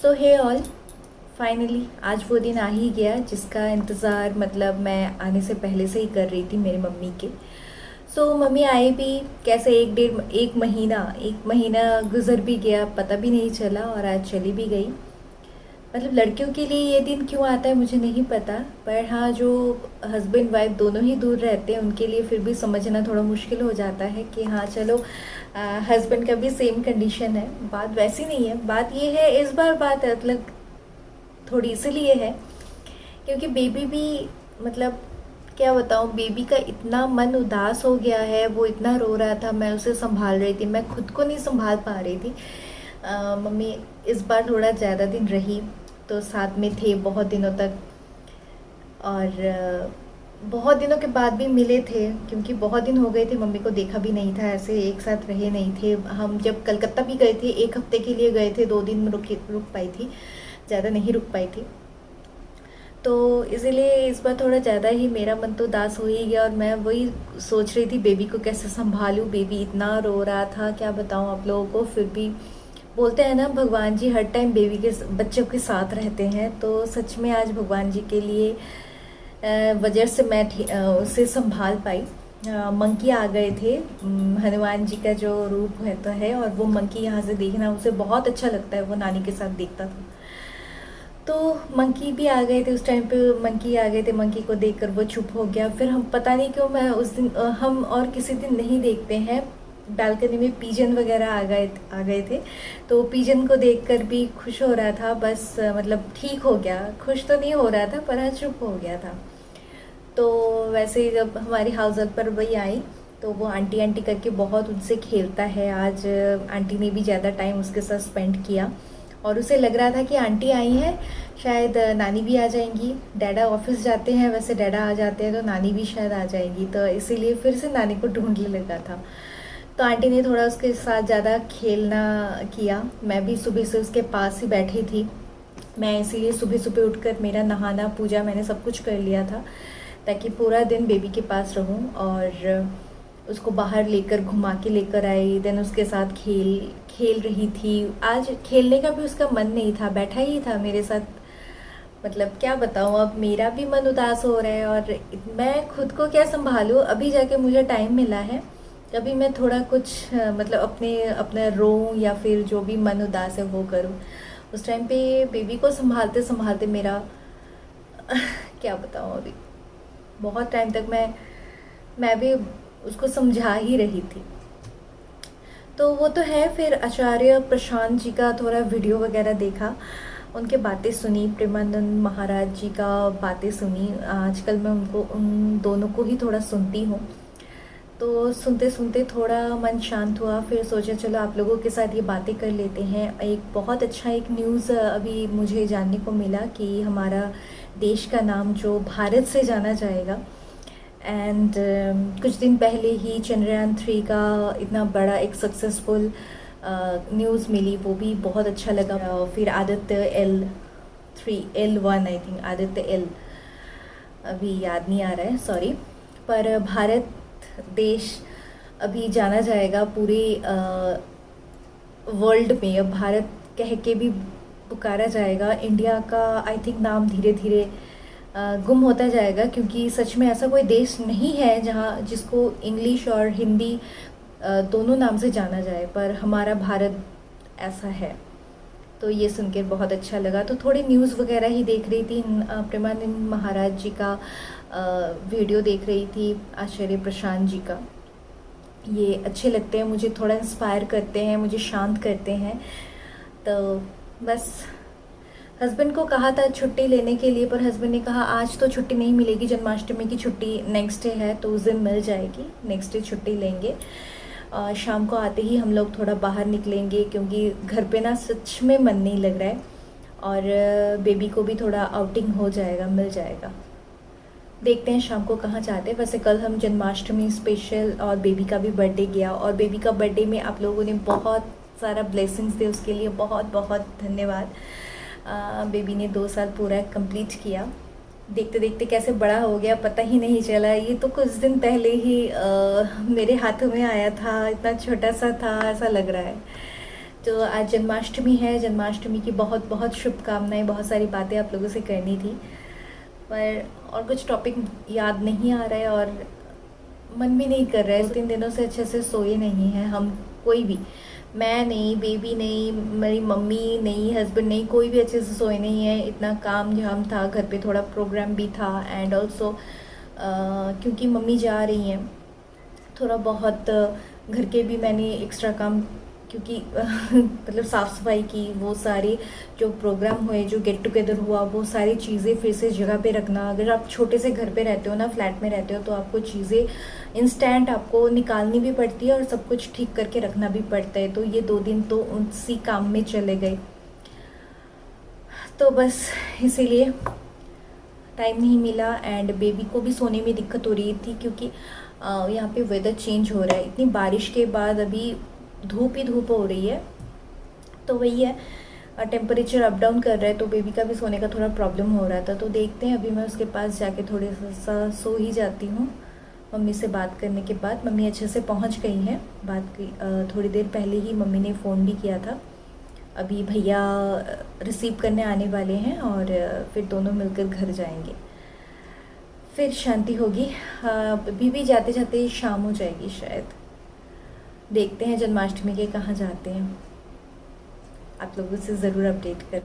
सो हे all, finally आज वो दिन आ ही गया जिसका इंतज़ार मतलब मैं आने से पहले से ही कर रही थी मेरी मम्मी के। मम्मी आई भी कैसे, एक महीना गुजर भी गया, पता भी नहीं चला और आज चली भी गई। मतलब लड़कियों के लिए ये दिन क्यों आता है मुझे नहीं पता, पर हाँ, जो हस्बैंड वाइफ दोनों ही दूर रहते हैं उनके लिए फिर भी समझना थोड़ा मुश्किल हो जाता है कि हाँ चलो, हस्बैंड का भी सेम कंडीशन है। बात वैसी नहीं है, बात ये है इस बार, बात मतलब थोड़ी इसलिए है क्योंकि बेबी भी, मतलब क्या बताऊँ, बेबी का इतना मन उदास हो गया है, वो इतना रो रहा था, मैं उसे संभाल रही थी, मैं खुद को नहीं संभाल पा रही थी। मम्मी इस बार थोड़ा ज़्यादा दिन रही तो साथ में थे बहुत दिनों तक, और बहुत दिनों के बाद भी मिले थे क्योंकि बहुत दिन हो गए थे मम्मी को देखा भी नहीं था, ऐसे एक साथ रहे नहीं थे। हम जब कलकत्ता भी गए थे, एक हफ्ते के लिए गए थे, 2 दिन रुक पाई थी, ज़्यादा नहीं रुक पाई थी। तो इसीलिए इस बार थोड़ा ज़्यादा ही मेरा मन तो उदास हो ही गया और मैं वही सोच रही थी बेबी को कैसे संभालूं। बेबी इतना रो रहा था, क्या बताऊं आप लोगों को। फिर भी बोलते हैं ना, भगवान जी हर टाइम बेबी के बच्चों के साथ रहते हैं, तो सच में आज भगवान जी के लिए वजह से मैं उसे संभाल पाई। मंकी आ गए थे, हनुमान जी का जो रूप है तो है, और वो मंकी यहाँ से देखना उसे बहुत अच्छा लगता है, वो नानी के साथ देखता था। तो मंकी भी आ गए थे उस टाइम पे, मंकी आ गए थे, मंकी को देखकर वो चुप हो गया। फिर हम पता नहीं क्यों, मैं उस दिन हम और किसी दिन नहीं देखते हैं, बालकनी में पीजन वगैरह आ गए थे, तो पीजन को देखकर भी खुश हो रहा था। बस मतलब ठीक हो गया, खुश तो नहीं हो रहा था पर हाँ चुप हो गया था। तो वैसे ही जब हमारी हाउस हेल्पर वही आई तो वो आंटी आंटी करके बहुत उनसे खेलता है। आज आंटी ने भी ज़्यादा टाइम उसके साथ स्पेंड किया और उसे लग रहा था कि आंटी आई हैं, शायद नानी भी आ जाएंगी। डैडा ऑफिस जाते हैं, वैसे डैडा आ जाते हैं तो नानी भी शायद आ जाएगी, तो इसीलिए फिर से नानी को ढूंढने लगा था। तो आंटी ने थोड़ा उसके साथ ज़्यादा खेलना किया। मैं भी सुबह से उसके पास ही बैठी थी, मैं इसीलिए सुबह सुबह उठकर मेरा नहाना पूजा मैंने सब कुछ कर लिया था ताकि पूरा दिन बेबी के पास रहूं और उसको बाहर लेकर घुमा के लेकर आई। देन उसके साथ खेल रही थी। आज खेलने का भी उसका मन नहीं था, बैठा ही था मेरे साथ। मतलब क्या बताऊं, अब मेरा भी मन उदास हो रहा है और मैं खुद को क्या संभालूं। अभी जाके मुझे टाइम मिला है, अभी मैं थोड़ा कुछ मतलब अपने रोऊं या फिर जो भी मन उदास है वो करूं। उस टाइम पे बेबी को संभालते संभालते मेरा क्या बताऊं, अभी बहुत टाइम तक मैं भी उसको समझा ही रही थी। तो वो तो है। फिर आचार्य प्रशांत जी का थोड़ा वीडियो वगैरह देखा, उनके बातें सुनी, प्रेमानंद महाराज जी का बातें सुनी। आजकल मैं उन दोनों को ही थोड़ा सुनती हूँ, तो सुनते सुनते थोड़ा मन शांत हुआ। फिर सोचा चलो आप लोगों के साथ ये बातें कर लेते हैं। एक बहुत अच्छा एक न्यूज़ अभी मुझे जानने को मिला कि हमारा देश का नाम जो भारत से जाना जाएगा। एंड कुछ दिन पहले ही चंद्रयान 3 का इतना बड़ा एक सक्सेसफुल न्यूज़ मिली, वो भी बहुत अच्छा लगा। फिर Aditya L1 I think, Aditya L, अभी याद नहीं आ रहा है, सॉरी। पर भारत देश अभी जाना जाएगा पूरे वर्ल्ड में। अब भारत कह के भी पुकारा जाएगा। इंडिया का आई थिंक नाम धीरे धीरे गुम होता जाएगा, क्योंकि सच में ऐसा कोई देश नहीं है जहाँ जिसको इंग्लिश और हिंदी दोनों नाम से जाना जाए, पर हमारा भारत ऐसा है। तो ये सुनकर बहुत अच्छा लगा। तो थोड़ी न्यूज़ वगैरह ही देख रही थी, प्रेमानंद महाराज जी का वीडियो देख रही थी, आचार्य प्रशांत जी का। ये अच्छे लगते हैं मुझे, थोड़ा इंस्पायर करते हैं, मुझे शांत करते हैं। तो बस हस्बैंड को कहा था छुट्टी लेने के लिए, पर हस्बैंड ने कहा आज तो छुट्टी नहीं मिलेगी, जन्माष्टमी की छुट्टी नेक्स्ट डे है तो उस दिन मिल जाएगी, नेक्स्ट डे छुट्टी लेंगे। शाम को आते ही हम लोग थोड़ा बाहर निकलेंगे क्योंकि घर पे ना सच में मन नहीं लग रहा है, और बेबी को भी थोड़ा आउटिंग हो जाएगा, मिल जाएगा। देखते हैं शाम को कहाँ जाते हैं। वैसे कल हम जन्माष्टमी स्पेशल, और बेबी का भी बर्थडे गया, और बेबी का बर्थडे में आप लोगों ने बहुत सारा ब्लेसिंग्स दिए, उसके लिए बहुत बहुत धन्यवाद। बेबी ने 2 साल पूरा कंप्लीट किया। देखते देखते कैसे बड़ा हो गया पता ही नहीं चला। ये तो कुछ दिन पहले ही मेरे हाथों में आया था, इतना छोटा सा था, ऐसा लग रहा है। तो आज जन्माष्टमी है, जन्माष्टमी की बहुत बहुत शुभकामनाएं। बहुत सारी बातें आप लोगों से करनी थी, पर और कुछ टॉपिक याद नहीं आ रहा है और मन भी नहीं कर रहा है। 2-3 दिनों से अच्छे से सोए नहीं हैं हम, कोई भी, मैं नहीं, बेबी नहीं, मेरी मम्मी नहीं, हस्बैंड नहीं, कोई भी अच्छे से सोए नहीं है। इतना काम झाम था, घर पे थोड़ा प्रोग्राम भी था, एंड ऑल्सो क्योंकि मम्मी जा रही हैं, थोड़ा बहुत घर के भी मैंने एक्स्ट्रा काम, क्योंकि मतलब साफ़ सफाई की, वो सारे जो प्रोग्राम हुए, जो गेट टुगेदर हुआ, वो सारी चीज़ें फिर से जगह पे रखना। अगर आप छोटे से घर पे रहते हो ना, फ्लैट में रहते हो, तो आपको चीज़ें इंस्टेंट आपको निकालनी भी पड़ती है और सब कुछ ठीक करके रखना भी पड़ता है। तो ये 2 दिन तो उसी काम में चले गए, तो बस इसीलिए टाइम नहीं मिला। एंड बेबी को भी सोने में दिक्कत हो रही थी, क्योंकि यहाँ पे वेदर चेंज हो रहा है, इतनी बारिश के बाद अभी धूप ही धूप हो रही है, तो वही है, टेम्परेचर अप डाउन कर रहा है, तो बेबी का भी सोने का थोड़ा प्रॉब्लम हो रहा था। तो देखते हैं, अभी मैं उसके पास जाके थोड़े सा सो ही जाती हूँ। मम्मी से बात करने के बाद, मम्मी अच्छे से पहुँच गई हैं, बात की थोड़ी देर पहले ही मम्मी ने फ़ोन भी किया था। अभी भैया रिसीव करने आने वाले हैं और फिर दोनों मिलकर घर जाएंगे, फिर शांति होगी। अभी भी जाते जाते शाम हो जाएगी शायद। देखते हैं जन्माष्टमी के कहाँ जाते हैं, आप लोगों से ज़रूर अपडेट कर।